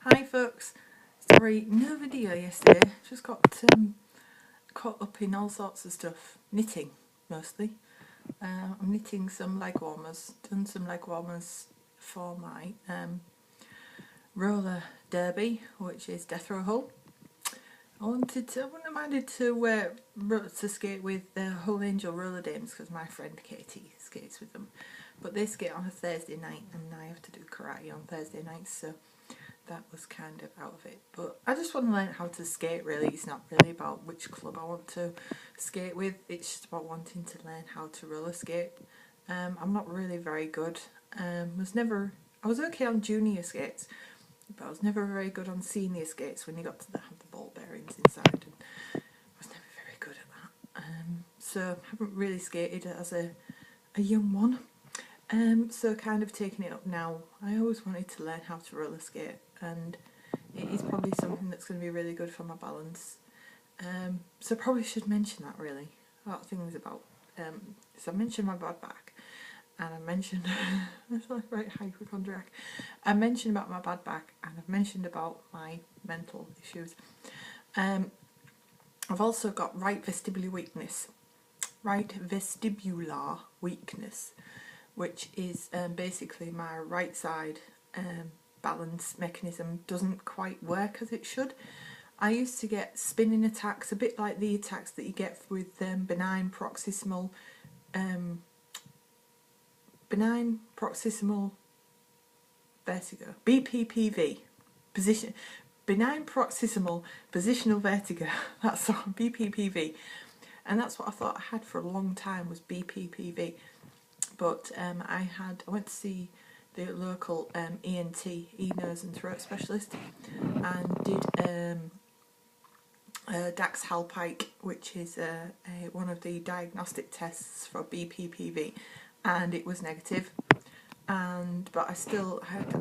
Hi folks, sorry, no video yesterday, just got caught up in all sorts of stuff, knitting mostly. I'm knitting some leg warmers, done some leg warmers for my roller derby, which is Death Row Hull. I wouldn't have minded to skate with the Hull Angel roller dames because my friend Katie skates with them, but they skate on a Thursday night and I have to do karate on Thursday nights, so that was kind of out of it. But I just want to learn how to skate really. It's not really about which club I want to skate with, it's just about wanting to learn how to roller skate. I'm not really very good. I was okay on junior skates, but I was never very good on senior skates when you got to have the ball bearings inside, and I was never very good at that. So I haven't really skated as a young one. So kind of taking it up now. I always wanted to learn how to roller skate, and it is probably something that's going to be really good for my balance. So I probably should mention that really. A lot of things about. So I mentioned my bad back, and I mentioned that's like right hypochondriac. I mentioned about my bad back, and I've mentioned about my mental issues. I've also got right vestibular weakness. Right vestibular weakness, which is basically my right side balance mechanism doesn't quite work as it should. I used to get spinning attacks, a bit like the attacks that you get with benign paroxysmal vertigo, BPPV, benign paroxysmal positional vertigo. That's all, BPPV, and that's what I thought I had for a long time was BPPV. But I went to see the local ENT, nose and throat specialist, and did Dax Halpike, which is one of the diagnostic tests for BPPV, and it was negative. But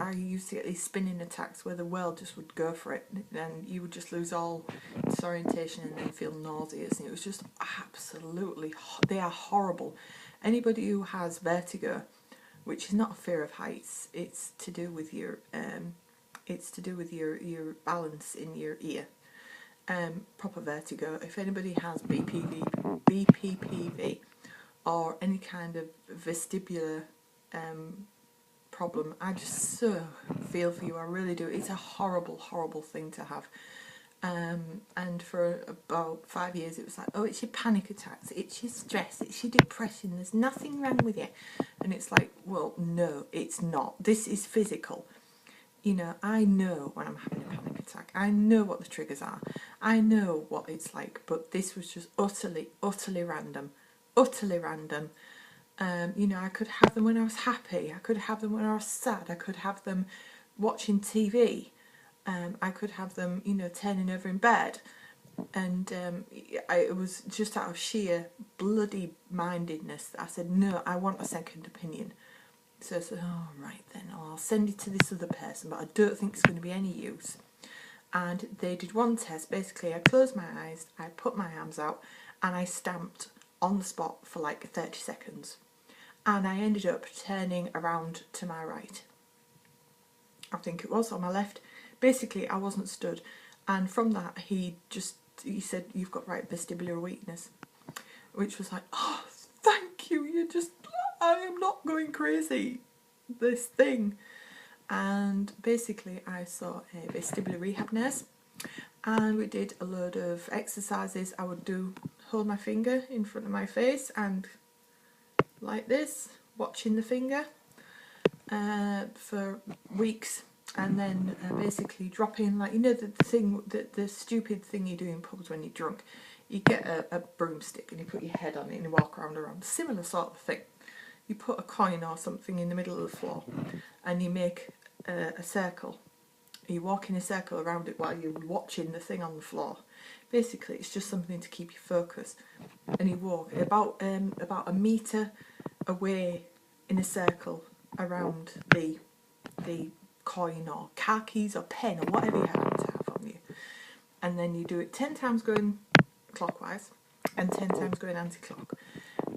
I used to get these spinning attacks where the world just would go for it, and you would just lose all disorientation and then feel nauseous, and it was just absolutely, they are horrible. Anybody who has vertigo, which is not a fear of heights, it's to do with your your balance in your ear. Proper vertigo. If anybody has BPPV or any kind of vestibular problem, I just so feel for you, I really do. It's a horrible, horrible thing to have. And for about 5 years it was like, oh, it's your panic attacks, it's your stress, it's your depression, there's nothing wrong with you. And it's like, well, no, it's not. This is physical. You know, I know when I'm having a panic attack. I know what the triggers are. I know what it's like. But this was just utterly, utterly random. Utterly random. You know, I could have them when I was happy. I could have them when I was sad. I could have them watching TV. I could have them, you know, turning over in bed. And it was just out of sheer bloody mindedness that I said, no, I want a second opinion. So I said, oh, right then, I'll send it to this other person, but I don't think it's going to be any use. And they did one test. Basically, I closed my eyes, I put my arms out, and I stamped on the spot for like 30 seconds. And I ended up turning around to my right. I think it was on my left. Basically, I wasn't stood. And from that, he said, you've got right vestibular weakness. Which was like, oh, thank you, I am not going crazy, this thing. And basically I saw a vestibular rehab nurse, and we did a load of exercises. I would hold my finger in front of my face and like this, watching the finger for weeks, and then basically drop in, like, you know, the stupid thing you do in pubs when you're drunk. You get a broomstick and you put your head on it and you walk around. Similar sort of thing. You put a coin or something in the middle of the floor and you make a circle. You walk in a circle around it while you're watching the thing on the floor. Basically, it's just something to keep you focused. And you walk about a metre away in a circle around the coin or car keys or pen or whatever you happen to have on you. And then you do it 10 times going clockwise and 10 times going anti-clock.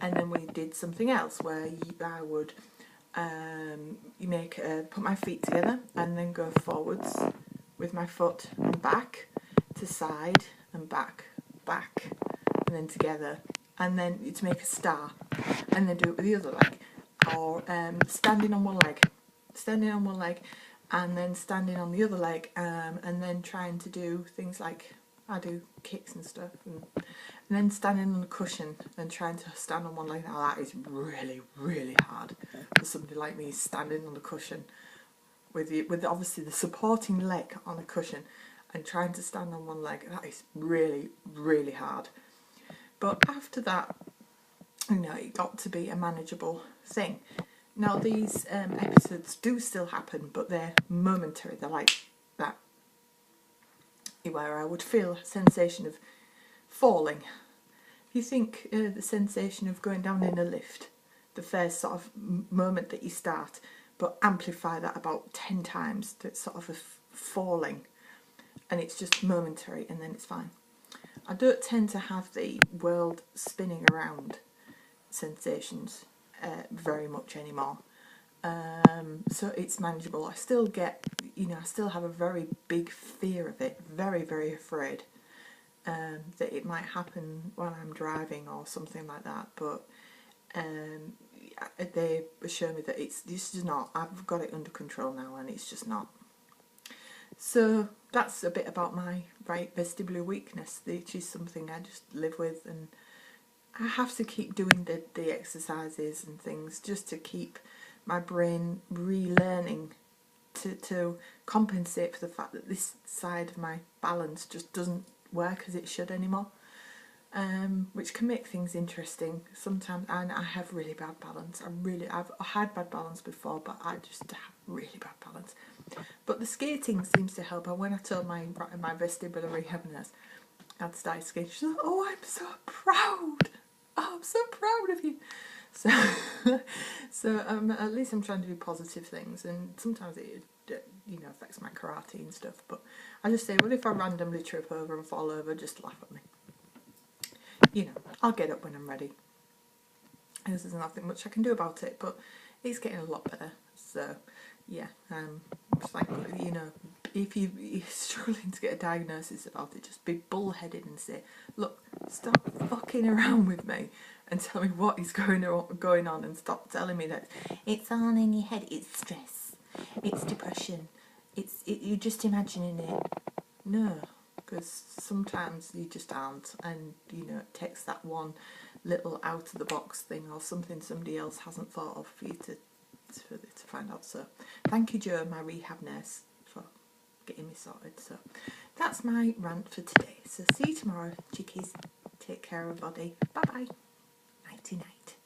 And then we did something else where I would put my feet together and then go forwards with my foot and back to side and back, back, and then together, and then to make a star, and then do it with the other leg, or standing on one leg, and then standing on the other leg, and then trying to do things like I do kicks and stuff, and then standing on a cushion and trying to stand on one leg. Now that is really, really hard for somebody like me, standing on the cushion with obviously the supporting leg on a cushion and trying to stand on one leg. That is really, really hard. But after that, it got to be a manageable thing. Now these episodes do still happen, but they're momentary. They're like that, where I would feel a sensation of falling. If you think the sensation of going down in a lift, the first sort of moment that you start, but amplify that about 10 times, that's sort of a falling, and it's just momentary and then it's fine. I don't tend to have the world spinning around sensations very much anymore, so it's manageable. I still get, I still have a very big fear of it, very, very afraid that it might happen when I'm driving or something like that, but they assure me that this is not, I've got it under control now, and it's just not. So that's a bit about my right vestibular weakness, which is something I just live with, and I have to keep doing the exercises and things just to keep my brain relearning to compensate for the fact that this side of my balance just doesn't work as it should anymore, which can make things interesting sometimes. And I have really bad balance. I've had bad balance before, but I just have really bad balance. But the skating seems to help. And when I told my vestibular rehab nurse I'd started skating, she said, "Oh, I'm so proud. Oh, I'm so proud of you." So at least I'm trying to do positive things, and sometimes it affects my karate and stuff. But I just say, well, if I randomly trip over and fall over, just laugh at me. I'll get up when I'm ready. There's nothing much I can do about it, but it's getting a lot better. So yeah, it's like, if you're struggling to get a diagnosis about it, just be bullheaded and say, look, stop fucking around with me and tell me what is going on, and stop telling me that it's all in your head, it's stress, it's depression, you're just imagining it. No, because sometimes you just aren't, and it takes that one little out of the box thing or something somebody else hasn't thought of for you to find out. So thank you, Jo, my rehab nurse, for getting me sorted. So that's my rant for today. So see you tomorrow, chickies. Take care, everybody. Bye bye. Nighty night.